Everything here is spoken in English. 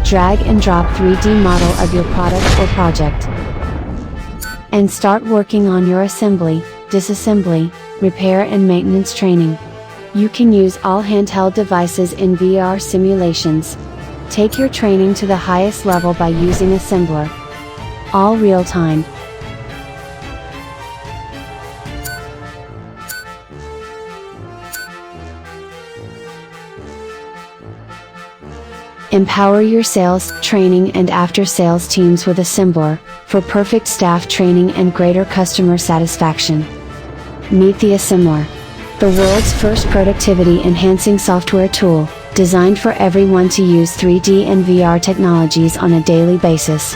Drag and drop 3D model of your product or project. And start working on your assembly, disassembly, repair and maintenance training. You can use all handheld devices in VR simulations. Take your training to the highest level by using Assembler. All real-time. Empower your sales, training and after-sales teams with Assembler, for perfect staff training and greater customer satisfaction. Meet the Assembler, the world's first productivity-enhancing software tool, designed for everyone to use 3D and VR technologies on a daily basis.